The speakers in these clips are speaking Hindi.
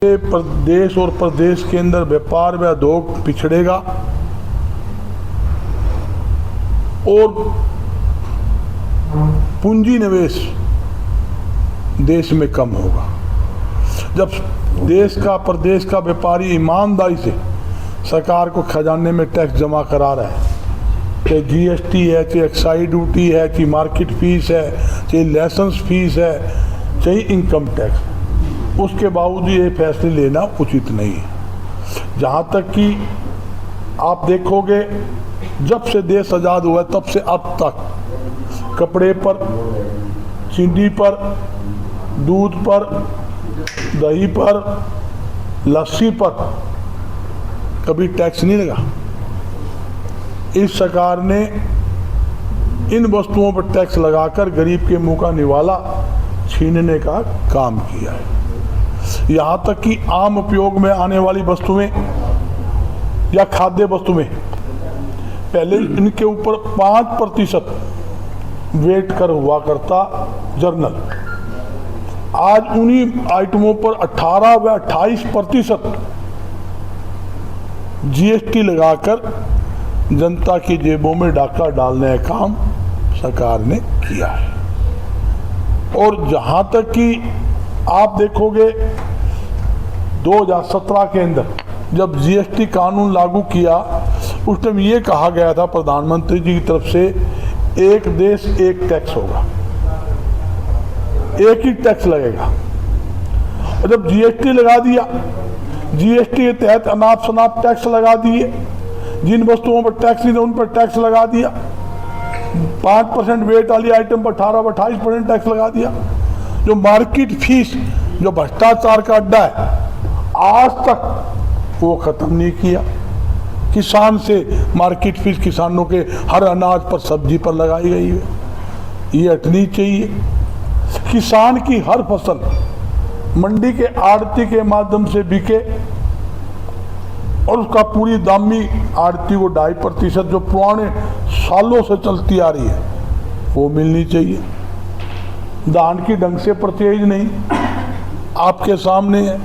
प्रदेश और प्रदेश के अंदर व्यापार व उद्योग पिछड़ेगा और पूंजी निवेश देश में कम होगा। जब देश का प्रदेश का व्यापारी ईमानदारी से सरकार को खजाने में टैक्स जमा करा रहा है, चाहे जीएसटी है, चाहे एक्साइज ड्यूटी है, चाहे मार्केट फीस है, चाहे लाइसेंस फीस है, चाहे इनकम टैक्स, उसके बावजूद ये फैसले लेना उचित नहीं है। जहाँ तक कि आप देखोगे जब से देश आज़ाद हुआ तब से अब तक कपड़े पर, चीनी पर, दूध पर, दही पर, लस्सी पर कभी टैक्स नहीं लगा। इस सरकार ने इन वस्तुओं पर टैक्स लगाकर गरीब के मुंह का निवाला छीनने का काम किया है। यहाँ तक कि आम उपयोग में आने वाली वस्तुएं या खाद्य वस्तुएं पहले इनके ऊपर 5% वेट कर हुआ करता जर्नल, आज उन्हीं आइटमों पर 18 व 28% जीएसटी लगाकर जनता की जेबों में डाका डालने का काम सरकार ने किया है। और जहां तक कि आप देखोगे 2017 के अंदर जब जीएसटी कानून लागू किया, उस टाइम ये कहा गया था प्रधानमंत्री जी की तरफ से, एक देश एक टैक्स होगा, एक ही टैक्स लगेगा। और जब जीएसटी लगा दिया, जीएसटी के तहत अनाप शनाप टैक्स लगा दिए, जिन वस्तुओं पर टैक्स नहीं था उन पर टैक्स लगा दिया, 5% वेट वाली आइटम पर 18-28% टैक्स लगा दिया। जो मार्केट फीस, जो भ्रष्टाचार का अड्डा है, आज तक वो खत्म नहीं किया। किसान से मार्केट फीस किसानों के हर अनाज पर, सब्जी पर लगाई गई है, ये हटनी चाहिए। किसान की हर फसल मंडी के आड़ती के माध्यम से बिके और उसका पूरी दामी आड़ती को 2.5% जो पुराने सालों से चलती आ रही है वो मिलनी चाहिए। धान की ढंग से परचेज नहीं, आपके सामने है।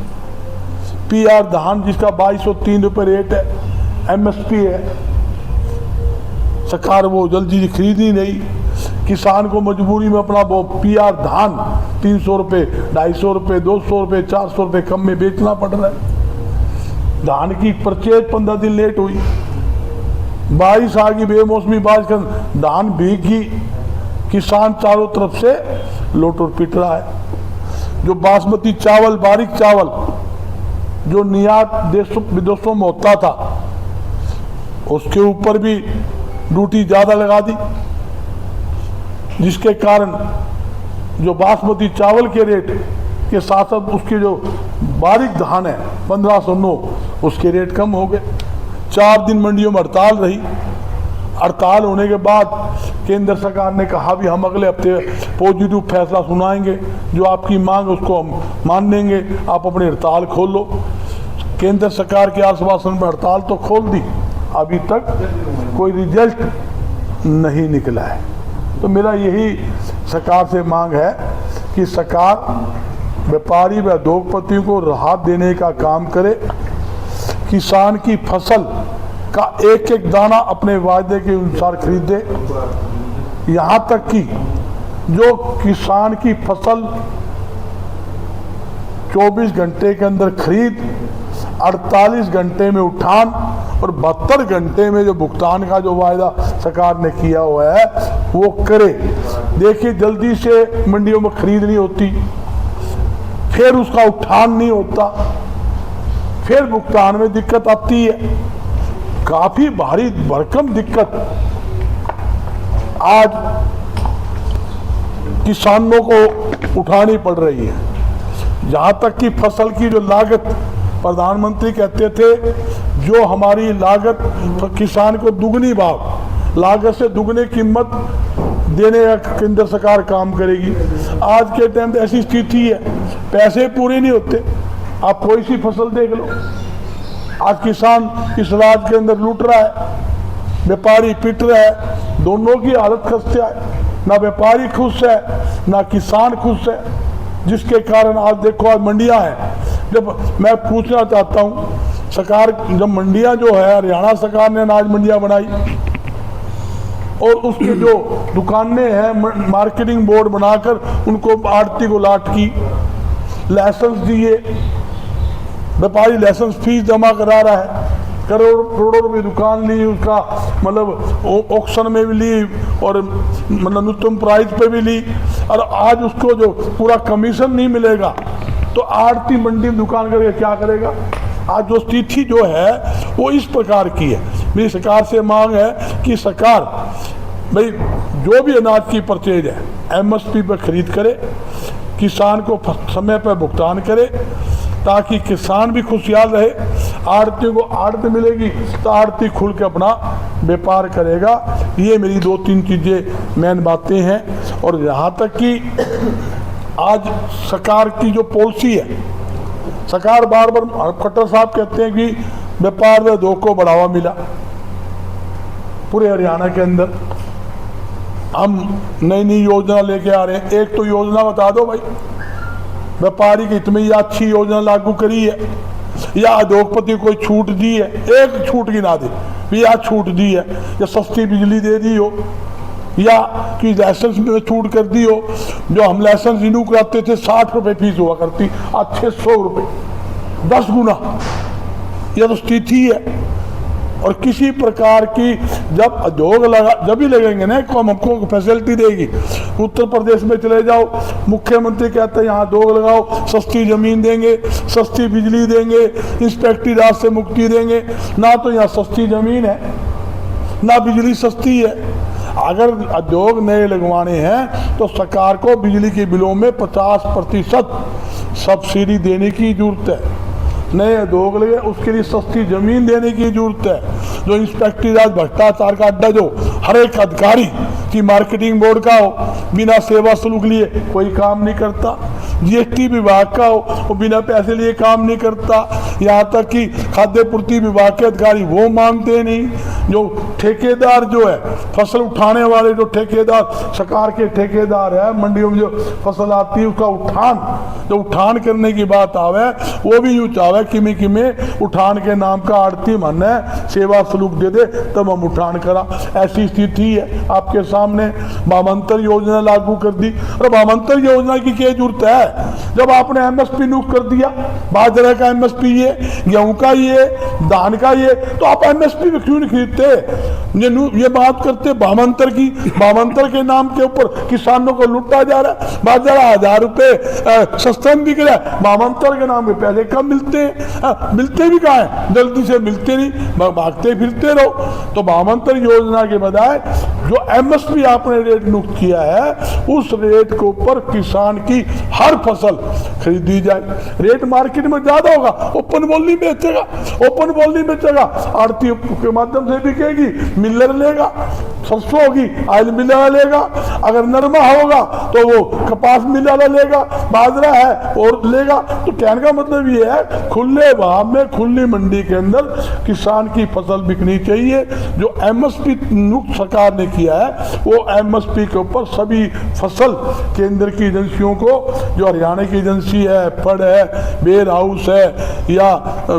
पीआर धान जिसका 2203 रुपये रेट है, एमएसपी है, सरकार वो जल्दी खरीदी नहीं। किसान को मजबूरी में अपना वो पीआर धान 300 रुपये, 250 रुपये, 200 रुपये, 400 रुपये कम में बेचना पड़ रहा है। धान की परचेज 15 दिन लेट हुई, बारिश आ गई, बेमौसमी बारिश का धान भीग गई, किसान चारों तरफ से लोटो पिट रहा है। जो बासमती चावल, बारीक चावल जो निर्यात देशों विदेशों में होता था, उसके ऊपर भी ड्यूटी ज़्यादा लगा दी, जिसके कारण जो बासमती चावल के रेट के साथ साथ उसके जो बारीक धान है 1509, उसके रेट कम हो गए। 4 दिन मंडियों में हड़ताल रही। हड़ताल होने के बाद केंद्र सरकार ने कहा भी हम अगले हफ्ते पॉजिटिव फैसला सुनाएंगे, जो आपकी मांग उसको हम मान लेंगे, आप अपनी हड़ताल खोल लो। केंद्र सरकार के आश्वासन पर हड़ताल तो खोल दी, अभी तक कोई रिजल्ट नहीं निकला है। तो मेरा यही सरकार से मांग है कि सरकार व्यापारी व उद्योगपतियों को राहत देने का काम करे, किसान की फसल का एक एक दाना अपने वायदे के अनुसार खरीदे। यहाँ तक कि जो किसान की फसल 24 घंटे के अंदर खरीद, 48 घंटे में उठान और 72 घंटे में जो भुगतान का जो वायदा सरकार ने किया हुआ है वो करे। देखिए जल्दी से मंडियों में खरीद नहीं होती, फिर उसका उठान नहीं होता, फिर भुगतान में दिक्कत आती है। काफी भारी भरकम दिक्कत आज किसानों को उठानी पड़ रही है। जहां तक कि फसल की जो लागत, प्रधानमंत्री कहते थे जो हमारी लागत तो किसान को दुगनी भाव, लागत से दुगनी कीमत देने का केंद्र सरकार काम करेगी। आज के टाइम पे ऐसी स्थिति है, पैसे पूरे नहीं होते। आप कोई सी फसल देख लो, आज किसान इस राज्य के अंदर लूट रहा है, व्यापारी पिट रहा है, दोनों की हालत खस्ता है। ना व्यापारी खुश है, ना किसान खुश है, जिसके कारण आज देखो आज मंडियां हैं, जब मैं पूछना चाहता हूँ, सरकार जब मंडियाँ जो है हरियाणा सरकार ने अनाज मंडियाँ बनाई और उसके जो दुकानें हैं मार्केटिंग बोर्ड बनाकर उनको आड़ती को लाट की, लाइसेंस दिए, व्यापारी लाइसेंस फीस जमा करा रहा है, करोड़ों रुपए दुकान ली, उसका मतलब ऑक्शन में भी ली और मतलब न्यूनतम प्राइस पे भी ली, और आज उसको जो पूरा कमीशन नहीं मिलेगा तो आड़ती मंडी में दुकान करके क्या करेगा। आज जो स्थिति जो है वो इस प्रकार की है। मेरी सरकार से मांग है कि सरकार भाई जो भी अनाज की परचेज है एमएसपी पर खरीद करे, किसान को समय पर भुगतान करे ताकि किसान भी खुशहाल रहे, आड़ती को आड़त मिलेगी तो आड़ती खुल के अपना व्यापार करेगा। ये मेरी 2-3 चीज़ें मेन बातें हैं। और यहाँ तक कि आज सरकार की जो पॉलिसी है, सरकार बार बार खट्टर साहब कहते हैं कि व्यापार में उद्योग को बढ़ावा मिला। पूरे हरियाणा के अंदर हम नई नई योजना लेके आ रहे हैं। एक तो योजना बता दो भाई, व्यापारी की इतनी अच्छी योजना लागू करी है या उद्योगपति कोई छूट दी है, एक छूट गिना दे भी आज छूट दी है, या सस्ती बिजली दे दी हो, या कि लाइसेंस में छूट कर दी हो। जो हम लाइसेंस रिन्यू कराते थे 60 रुपये फीस हुआ करती, आज 600 रुपये, 10 गुना। यह तो स्थिति है। और किसी प्रकार की जब उद्योग लगा जब भी लगेंगे ना को हमको फैसिलिटी देगी। उत्तर प्रदेश में चले जाओ, मुख्यमंत्री कहते हैं यहाँ उद्योग लगाओ, सस्ती जमीन देंगे, सस्ती बिजली देंगे, इंस्पेक्टरी राज से मुक्ति देंगे। ना तो यहाँ सस्ती जमीन है ना बिजली सस्ती है। अगर उद्योग नए लगवाने हैं तो सरकार को बिजली के बिलों में 50% सब्सिडी देने की जरूरत है। नए उद्योग लगे उसके लिए सस्ती जमीन देने की जरूरत है। जो इंस्पेक्टरी राज भ्रष्टाचार का अड्डा जो हर एक अधिकारी की मार्केटिंग बोर्ड का हो बिना सेवा शुल्क लिए कोई काम नहीं करता, जीएसटी विभाग का हो वो बिना पैसे लिए काम नहीं करता, यहाँ तक कि खाद्य पूर्ति विभाग के अधिकारी वो मानते नहीं। जो ठेकेदार जो है फसल उठाने वाले जो ठेकेदार सरकार के ठेकेदार है, मंडियों में जो फसल आती है उसका उठान करने की बात आवे वो भी यूँ चाहे कि में उठान के नाम का आड़ती मन है सेवा शुल्क दे दे तब हम उठान करा। ऐसी स्थिति है आपके सामने। भामांतर योजना लागू कर दी, और भामांतर योजना की क्या जरूरत है जब आपने एमएसपी नियुक्त कर दिया। बाजरे का एमएसपी ये, गेहूं का ये, धान का ये, तो आप एमएसपी में क्यों नहीं खरीदते? ये बात करते भामांतर की। भामांतर के नाम के ऊपर किसानों को लूटा जा रहा है। बाजरा 1000 रुपये सस्ता में बिक रहा है, भामांतर के नाम पे पैसे कम मिलते हैं। मिलते भी कहाँ है, जल्दी से मिलते नहीं, भागते फिरते रहो। तो भामांतर योजना के बजाय जो एमएसपी आपने रेट नियुक्त किया है उस रेट के ऊपर किसान की हर फसल खरीदी जाए। रेट मार्केट में ज्यादा होगा, ओपन बोली बेचेगा, ओपन बोली बेचेगा, आड़ती के माध्यम से बिकेगी, मिलर लेगा, सरसों होगी ऑयल मिल वाला लेगा, अगर नरमा होगा तो वो कपास मिल वाला लेगा, बाजरा है और लेगा। तो कहने का मतलब ये है खुले भाव में खुली मंडी के अंदर किसान की फसल बिकनी चाहिए। जो एमएसपी नियुक्त सरकार ने किया है वो एमएसपी के ऊपर सभी फसल केंद्र की एजेंसियों को, जो हरियाणा की एजेंसी है, फड है, वेयर हाउस है या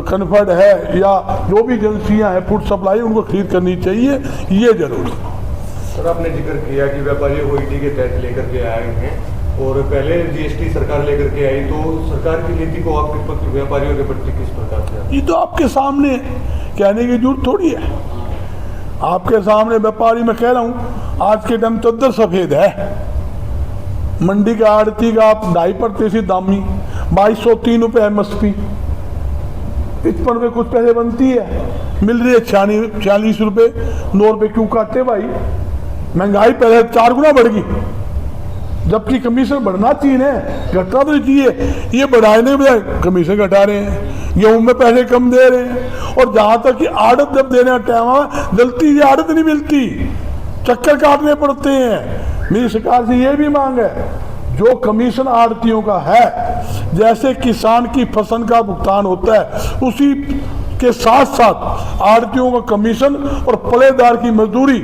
कन्फर्ड है या जो भी एजेंसियां हैं फूड सप्लाई, उनको खरीद करनी चाहिए। ये जरूरी है। सर आपने जिक्र किया कि व्यापारी ओईटी के तहत लेकर के आए हैं और पहले जीएसटी सरकार लेकर के आई, तो सरकार की नीति को आपके व्यापारियों के प्रति किस प्रकार से? ये तो आपके सामने कहने की जरूरत थोड़ी है, आपके सामने व्यापारी मैं कह रहा हूँ आज के टाइम चद्दर सफेद है। मंडी का आड़ती का आप 2.5% दामी 2203 रुपये एमएसपी, 55 में कुछ पैसे बनती है, मिल रही है 46 रुपये। 9 रुपये क्यों काटते भाई? महंगाई पहले 4 गुना बढ़ गई, जबकि कमीशन बढ़ना चाहिए ना, घटना तो चाहिए। ये बढ़ाने के बजाय कमीशन घटा रहे हैं, गेहूं में पैसे कम दे रहे हैं। और जहां तक कि आड़त जब देने का टाइम है जल्दी से आड़त नहीं मिलती, चक्कर काटने पड़ते हैं। मेरी सरकार से ये भी मांग है जो कमीशन आड़तियों का है, जैसे किसान की फसल का भुगतान होता है उसी के साथ साथ आड़तियों का कमीशन और पलेदार की मजदूरी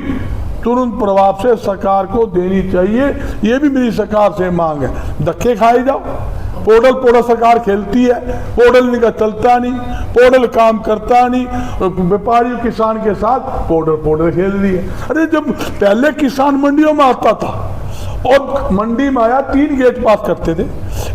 तुरंत प्रभाव से सरकार को देनी चाहिए। ये भी मेरी सरकार से मांग है। धक्के खाए जाओ, पोर्टल सरकार खेलती है, पोर्टल इनका चलता नहीं, पोर्टल काम करता नहीं, व्यापारी किसान के साथ पोर्टल खेल रही है। अरे जब पहले किसान मंडियों में आता था और मंडी में आया 3 गेट पास करते थे,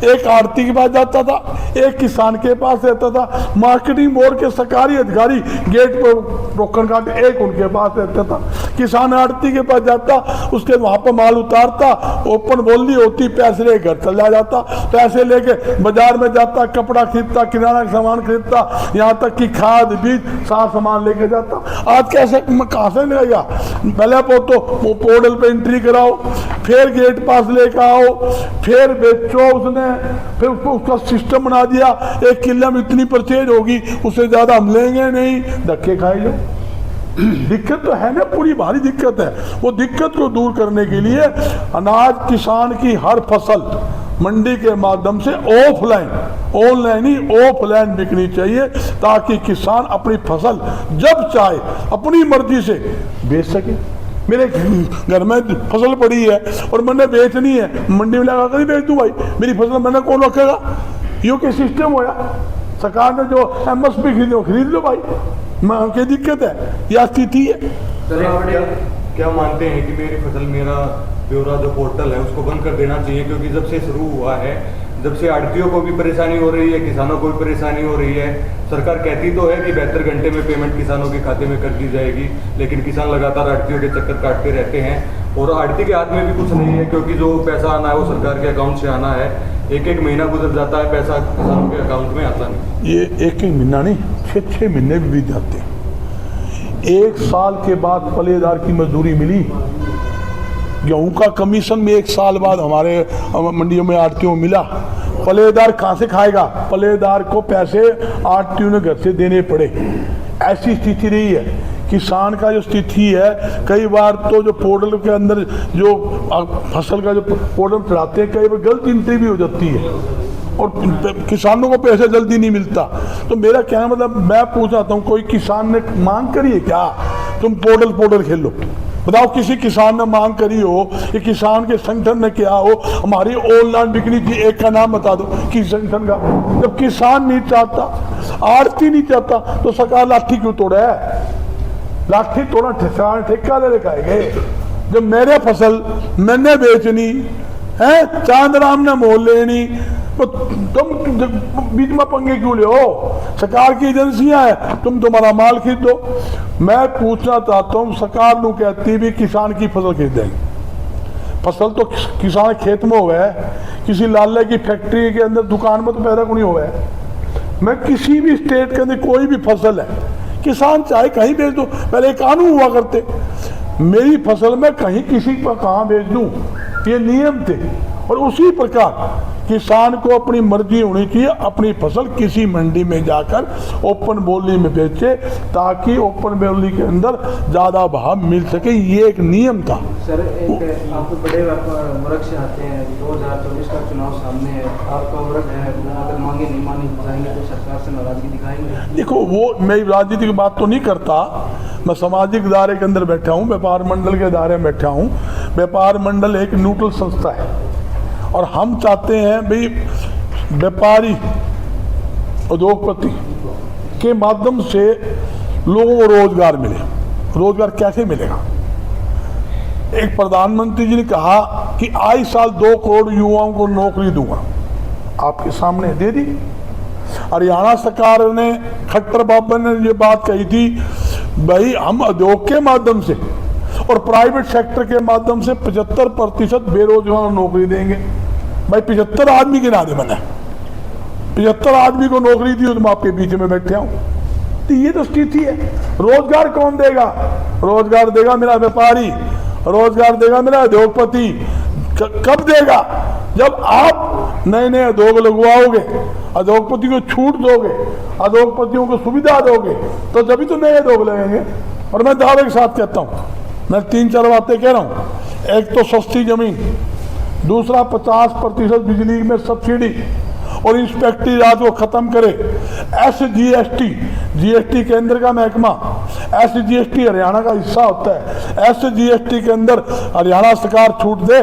एक आड़ती के पास जाता था, एक किसान के पास रहता था, मार्केटिंग बोर्ड के सरकारी अधिकारी गेट पर टोकन काटे एक उनके पास रहता था, किसान आड़ती के पास जाता, उसके वहां पर माल उतारता, ओपन बोली होती, पैसे लेकर घर चला जाता, पैसे लेके बाजार में जाता, कपड़ा खरीदता, किराना का सामान खरीदता, यहाँ तक कि खाद बीज सारा सामान लेके जाता। आज कैसे कहाँ से लगेगा? पहले तो पोर्टल पे एंट्री कराओ, फिर गेट पास लेकर आओ, फिर बेचो, उसने फिर उसका सिस्टम बना दिया, एक किले में इतनी परचेज होगी, उससे ज्यादा हम लेंगे नहीं, धक्के खाए लो। दिक्कत तो है ना, पूरी भारी दिक्कत है। वो दिक्कत को दूर करने के लिए अनाज किसान की हर फसल मंडी के माध्यम से ऑफलाइन, ऑनलाइन ही ऑफलाइन बिकनी चाहिए, ताकि किसान अपनी फसल जब चाहे अपनी मर्जी से बेच सके। मेरे घर में फसल पड़ी है और मैंने बेचनी है, मंडी में लगा कर ही बेच दूं भाई, मेरी फसल मैंने कौन रखेगा? यू के सिस्टम होया, सरकार ने जो MSP खरीदो खरीद लो भाई, क्या दिक्कत है? यह स्थिति है। क्या मानते हैं कि मेरी फसल मेरा ब्यौरा जो पोर्टल है उसको बंद कर देना चाहिए? क्योंकि जब से शुरू हुआ है, जब से आड़तियों को भी परेशानी हो रही है, किसानों को भी परेशानी हो रही है। सरकार कहती तो है कि 72 घंटे में पेमेंट किसानों के खाते में कर दी जाएगी, लेकिन किसान लगातार आड़तियों के चक्कर काटते रहते हैं और आड़ती के हाथ में भी कुछ नहीं है, क्योंकि जो पैसा आना है वो सरकार के अकाउंट से आना है। एक महीना गुजर जाता है, पैसा किसानों के अकाउंट में आता नहीं। ये एक महीना नहीं, 6 महीने भी बीत जाते हैं। 1 साल के बाद पलेदार की मजदूरी मिली, गेहूं का कमीशन में 1 साल बाद हमारे मंडियों में आड़तियों में मिला। पलेदार कहाँ से खाएगा? पलेदार को पैसे आड़तियों ने घर से देने पड़े। ऐसी स्थिति रही है किसान का। जो स्थिति है, कई बार तो जो पोर्टल के अंदर जो फसल का जो पोर्टल चढ़ाते हैं, कई बार गलत एंट्री भी हो जाती है और किसानों को पैसे जल्दी नहीं मिलता। तो मेरा कहना मतलब, मैं पूछ चाहता हूँ, कोई किसान ने मांग करी है क्या तुम पोर्टल खेलो? बताओ, किसी किसान ने मांग करी हो कि किसान के संगठन ने क्या हो हमारी ऑनलाइन बिकनी चाहिए? एक का नाम बता दो किस संगठन का। जब किसान नहीं चाहता, आड़ती नहीं चाहता, तो सरकार लाठी क्यों तोड़ा है? लाठी तोड़ा ठेका ले रखाएंगे। जब मेरे फसल मैंने बेचनी है, चांदराम ने मोल लेनी, तो तुम बीच में पंगे क्यों ले हो? सरकार की एजेंसियां है, तुम्हारा माल खरीद दो। मैं पूछना चाहता हूँ, सरकार नू कहती भी किसान की फसल खरीदेंगे। फसल तो किसान खेत में हुआ है, किसी लाले की फैक्ट्री के अंदर दुकान में तो पैदा को नहीं हुआ है। मैं किसी भी स्टेट के अंदर कोई भी फसल है, किसान चाहे कहीं बेच दो। पहले कानून हुआ करते, मेरी फसल में कहीं किसी पर कहाँ बेच दूं, ये नियम थे। और उसी प्रकार किसान को अपनी मर्जी होनी चाहिए, अपनी फसल किसी मंडी में जाकर ओपन बोली में बेचे, ताकि ओपन बोली के अंदर ज़्यादा भाव मिल सके। ये एक नियम था। सर, एक आप बड़े वर्ग से आते हैं, 2024 का चुनाव सामने है, आपका वर्ग है, अगर मांगे नहीं मानी जाएंगे तो सरकार से नाराजगी दिखाएंगे? देखो, वो मैं राजनीति की बात तो नहीं करता, मैं सामाजिक दायरे के अंदर बैठा हूँ, व्यापार मंडल के दायरे में बैठा हूँ। व्यापार मंडल एक न्यूट्रल संस्था है और हम चाहते हैं भाई व्यापारी उद्योगपति के माध्यम से लोगों को रोजगार मिले। रोजगार कैसे मिलेगा? एक प्रधानमंत्री जी ने कहा कि आई साल 2 करोड़ युवाओं को नौकरी दूंगा, आपके सामने दे दी। हरियाणा सरकार ने, खट्टर बाबा ने ये बात कही थी, भाई हम उद्योग के माध्यम से और प्राइवेट सेक्टर के माध्यम से 75% बेरोजगार नौकरी देंगे। भाई 75 आदमी गिना दे, मैंने 75 आदमी को नौकरी दी, तो मैं आपके बीच में बैठे हूँ। तो ये तो स्थिति है। रोजगार कौन देगा? रोजगार देगा मेरा व्यापारी, रोजगार देगा मेरा उद्योगपति। कब देगा? जब आप नए नए उद्योग लगवाओगे, उद्योगपति को छूट दोगे, उद्योगपतियों को सुविधा दोगे, तो जब तो नए उद्योग लगेंगे। और मैं दावे के साथ कहता हूँ, मैं 3-4 बातें कह रहा हूँ। एक तो सस्ती जमीन, दूसरा 50% बिजली में सब्सिडी, और इंस्पेक्टरी राज को खत्म करे। SGST GST केंद्र का महकमा, SGST हरियाणा का हिस्सा होता है। SGST के अंदर हरियाणा सरकार छूट दे,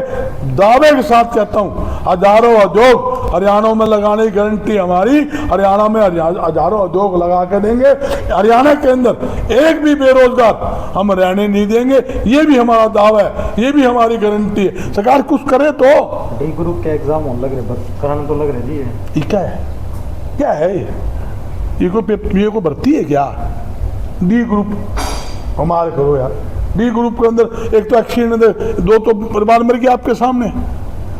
दावे के साथ कहता हूँ हजारों उद्योग हरियाणा में लगाने की गारंटी हमारी। हरियाणा में हजारों उद्योग लगा के देंगे। हरियाणा के अंदर एक भी बेरोजगार हम रहने नहीं देंगे, ये भी हमारा दावा है, ये भी हमारी गारंटी है। सरकार कुछ करे तो। डी ग्रुप के एग्जाम होने लग रहे, बस कराने तो लग रहे जी। ये क्या है ये कोई भर्ती है क्या? डी ग्रुप हमारे करो यार। डी ग्रुप के अंदर एक तो एक्सीडेंट, दो तो परिवार मर गया आपके सामने,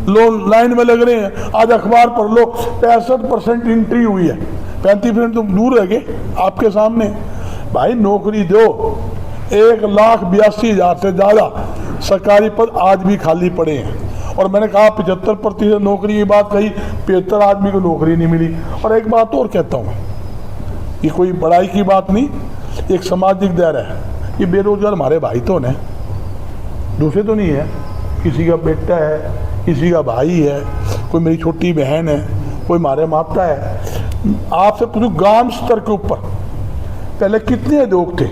लोग लाइन में लग रहे हैं। आज अखबार पढ़ लो 65% एंट्री हुई है, 35% तो दूर रह गए आपके सामने। भाई नौकरी दो। 1,82,000 से ज़्यादा सरकारी पद आज भी खाली पड़े हैं। और मैंने कहा 75% नौकरी की बात कही, 75 आदमी को नौकरी नहीं मिली। और एक बात और कहता हूँ, ये कोई बड़ाई की बात नहीं, एक सामाजिक दायरा है। ये बेरोजगार हमारे भाई तो हैं, दूसरे तो नहीं है। किसी का बेटा है, किसी का भाई है, कोई मेरी छोटी बहन है, कोई हमारे माता है। आपसे पूछूं गांव स्तर के ऊपर पहले कितने उद्योग थे?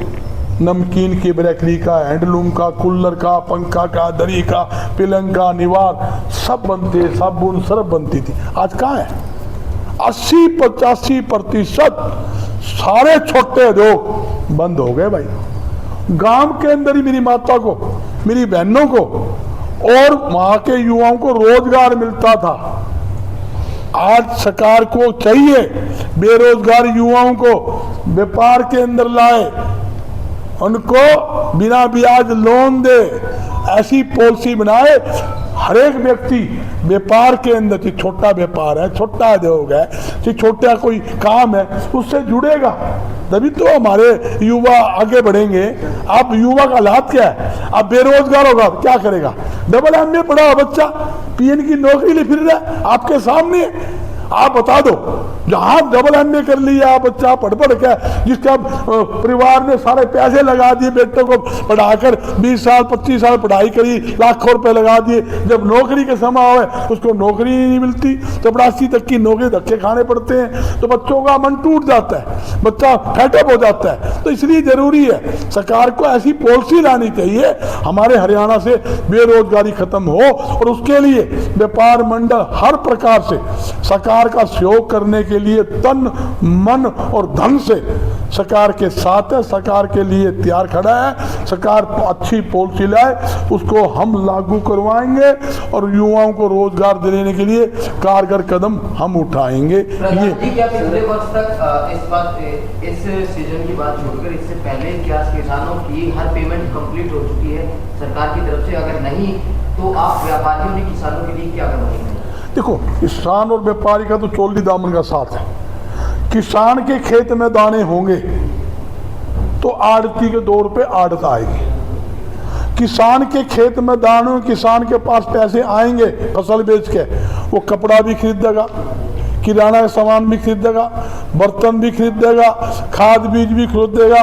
नमकीन की बेकरी का, हैंडलूम का, कुल्लर का, पंखा का, दरी का, पिलंग का, निवार सब बनते, साबुन सरफ बनती थी। आज कहाँ है? 80-85% सारे छोटे उद्योग बंद हो गए भाई। गांव के अंदर ही मेरी माता को, मेरी बहनों को और वहां के युवाओं को रोजगार मिलता था। आज सरकार को चाहिए बेरोजगार युवाओं को व्यापार के अंदर लाए, उनको बिना ब्याज लोन दे, ऐसी पॉलिसी बनाए। हर एक व्यक्ति व्यापार के अंदर, चाहे छोटा व्यापार है, छोटा उद्योग है, चाहे छोटा कोई काम है, उससे जुड़ेगा, तभी तो हमारे युवा आगे बढ़ेंगे। अब युवा का हालात क्या है? अब बेरोजगार होगा क्या करेगा? डबल MA पढ़ा हुआ बच्चा PN की नौकरी ले फिर रहा है आपके सामने। आप बता दो, जहां डबल MA कर लिया बच्चा पढ़ के, जिसका परिवार ने सारे पैसे लगा दिए बेटों को पढ़ाकर, 20 साल 25 साल पढ़ाई करी, लाखों रुपए लगा दिए, जब नौकरी के समय हो उसको नौकरी नहीं मिलती, चपरासी तक की नौकरी धक्के खाने पड़ते हैं, तो बच्चों का मन टूट जाता है, बच्चा फेटअप हो जाता है। तो इसलिए जरूरी है सरकार को ऐसी पॉलिसी लानी चाहिए हमारे हरियाणा से बेरोजगारी खत्म हो, और उसके लिए व्यापार मंडल हर प्रकार से सरकार का सहयोग करने के लिए तन मन और धन से सरकार के साथ है, सरकार के लिए तैयार खड़ा है। सरकार अच्छी पॉलिसी लाए, उसको हम लागू करवाएंगे और युवाओं को रोजगार देने के लिए कारगर कदम हम उठाएंगे। ये क्या पिछले वर्ष तक इस सीजन की बात छोड़कर इससे पहले क्या किसानों की हर पेमेंट कंप्लीट हो चुकी है सरकार की तरफ से? अगर नहीं तो आप व्यापारियों ने किसानों के लिए क्या करवाएंगे? देखो, किसान और व्यापारी का तो चोली दामन का साथ है। किसान के खेत में दाने होंगे तो आड़ती के 2 रुपए आड़त आएगी। किसान के खेत में दाने, किसान के पास पैसे आएंगे फसल बेच के, वो कपड़ा भी खरीदेगा, किराना का सामान भी खरीदेगा, बर्तन भी खरीदेगा, खाद बीज भी खरीदेगा।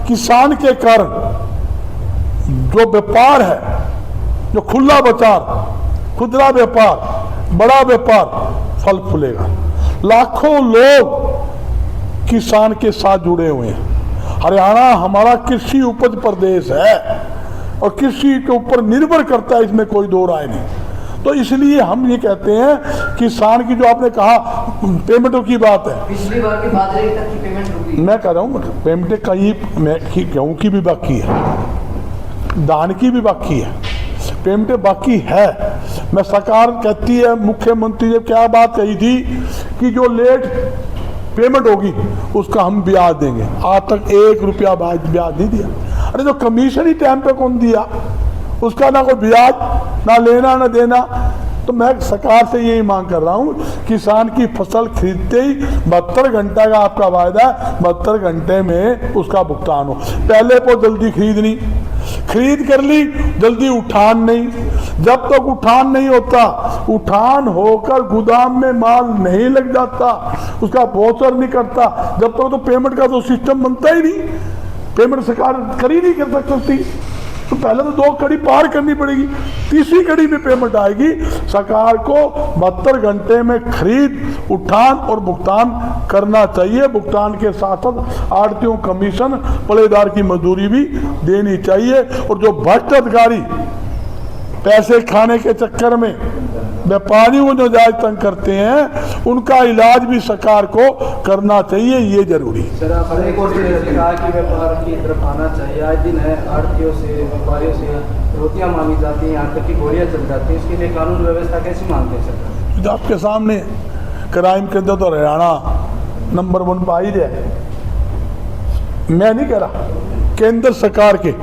किसान के कारण जो व्यापार है, जो खुला बाजार, खुदरा व्यापार, बड़ा व्यापार फल फूलेगा। लाखों लोग किसान के साथ जुड़े हुए हैं। हरियाणा हमारा कृषि उपज प्रदेश है और कृषि के ऊपर निर्भर करता है, इसमें कोई दो राय नहीं। तो इसलिए हम ये कहते हैं किसान की, जो आपने कहा पेमेंटों की बात है, पिछली बार के बाजरे तक की पेमेंट रुकी। मैं कह रहा हूँ पेमेंटें कहीं गेहूँ की भी बाकी है, धान की भी बाकी है, पेमेंटें बाकी है। मैं सरकार कहती है, मुख्यमंत्री ने क्या बात कही थी कि जो लेट पेमेंट होगी उसका हम ब्याज देंगे। आज तक 1 रुपया ब्याज नहीं दिया। अरे जो कमीशन ही टाइम पे कौन दिया, उसका ना कोई ब्याज, ना लेना ना देना। तो मैं सरकार से यही मांग कर रहा हूँ, किसान की फसल खरीदते ही 72 घंटा का आपका वायदा है, 72 घंटे में उसका भुगतान हो। पहले को जल्दी खरीद कर ली, जल्दी उठान नहीं। जब तक उठान नहीं होता, उठान होकर गोदाम में माल नहीं लग जाता, उसका वाउचर नहीं करता, जब तक तो पेमेंट का तो सिस्टम बनता ही नहीं। पेमेंट सरकार कर ही नहीं कर सकती, तो पहले तो 2 कड़ी पार करनी पड़ेगी, तीसरी कड़ी में पेमेंट आएगी। सरकार को 72 घंटे में खरीद उठान और भुगतान करना चाहिए। भुगतान के साथ साथ आड़तियों कमीशन, पल्लेदार की मजदूरी भी देनी चाहिए। और जो भ्रष्ट अधिकारी पैसे खाने के चक्कर में व्यापारियों को जो जायज तंग करते हैं, उनका इलाज भी सरकार को करना चाहिए, ये जरूरी। सर आपने एक और चीज़ कहा कि व्यापार की तरफ आना चाहिए। आज दिन है आड़तियों से, व्यापारियों से रोटियां मांगी जाती हैं, यहाँ तक कि गोलियां चल जाती हैं। इसके लिए कानून व्यवस्था कैसे मांगते हैं सरकार? जो आपके सामने क्राइम के अंदर तो हरियाणा नंबर 1 पर ही है। मैं नहीं कह रहा, केंद्र सरकार के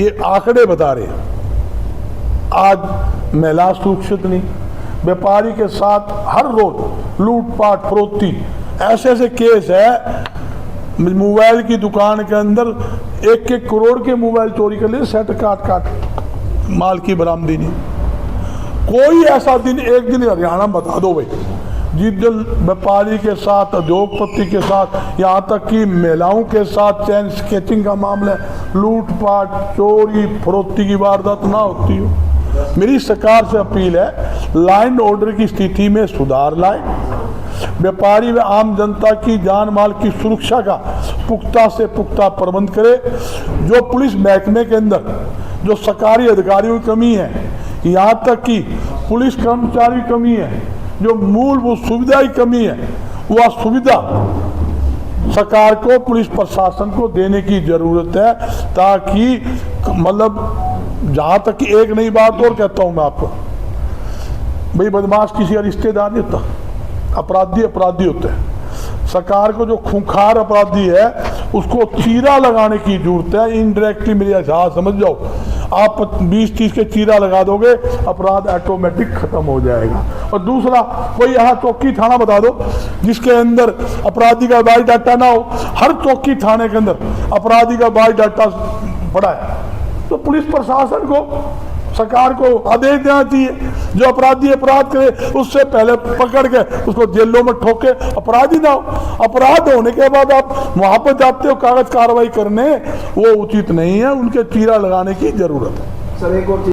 ये आंकड़े बता रहे हैं। आज महिला सुरक्षित नहीं, व्यापारी के साथ हर रोज लूटपाट, फरोख्ती, ऐसे ऐसे केस है। मोबाइल की दुकान के अंदर 1-1 करोड़ के मोबाइल चोरी कर लिए, सेट काट माल की बरामदी नहीं। कोई ऐसा दिन, एक दिन हरियाणा में बता दो भाई, जिस दिन व्यापारी के साथ, उद्योगपति के साथ, यहाँ तक कि महिलाओं के साथ चैन स्केचिंग का मामला, लूटपाट, चोरी, फरोख्ती की वारदात ना होती हो। मेरी सरकार से अपील है, लॉ एंड ऑर्डर की स्थिति में सुधार लाए, व्यापारी व आम जनता की जान माल की सुरक्षा का पुख्ता से पुख्ता प्रबंध करे। जो पुलिस महकमे के अंदर जो सरकारी अधिकारियों की कमी है, यहाँ तक कि पुलिस कर्मचारी की कमी है, जो मूलभूत सुविधा की कमी है, वह सुविधा सरकार को, पुलिस प्रशासन को देने की जरूरत है, ताकि मतलब जहाँ तक कि एक नई बात और कहता हूँ मैं आपको, भाई बदमाश किसी का रिश्तेदार नहीं होता, अपराधी अपराधी होते हैं। सरकार को जो खूंखार अपराधी है उसको चीरा लगाने की जरूरत है। इनडायरेक्टली मेरी एहसास समझ जाओ, आप 20-30 के चीरा लगा दोगे, अपराध ऑटोमेटिक खत्म हो जाएगा। और दूसरा, कोई यहाँ चौकी थाना बता दो जिसके अंदर अपराधी का बायोडाटा ना हो। हर चौकी थाने के अंदर अपराधी का बायोडाटा पड़ा है, तो पुलिस प्रशासन को, सरकार को आदेश देना चाहिए, जो अपराधी अपराध करे उससे पहले पकड़ के उसको जेलों में ठोके, अपराधी ना हो। अपराध होने के बाद आप वहां पर जाते हो कागज कार्रवाई करने, वो उचित नहीं है। उनके चीरा लगाने की जरूरत है। सर एक और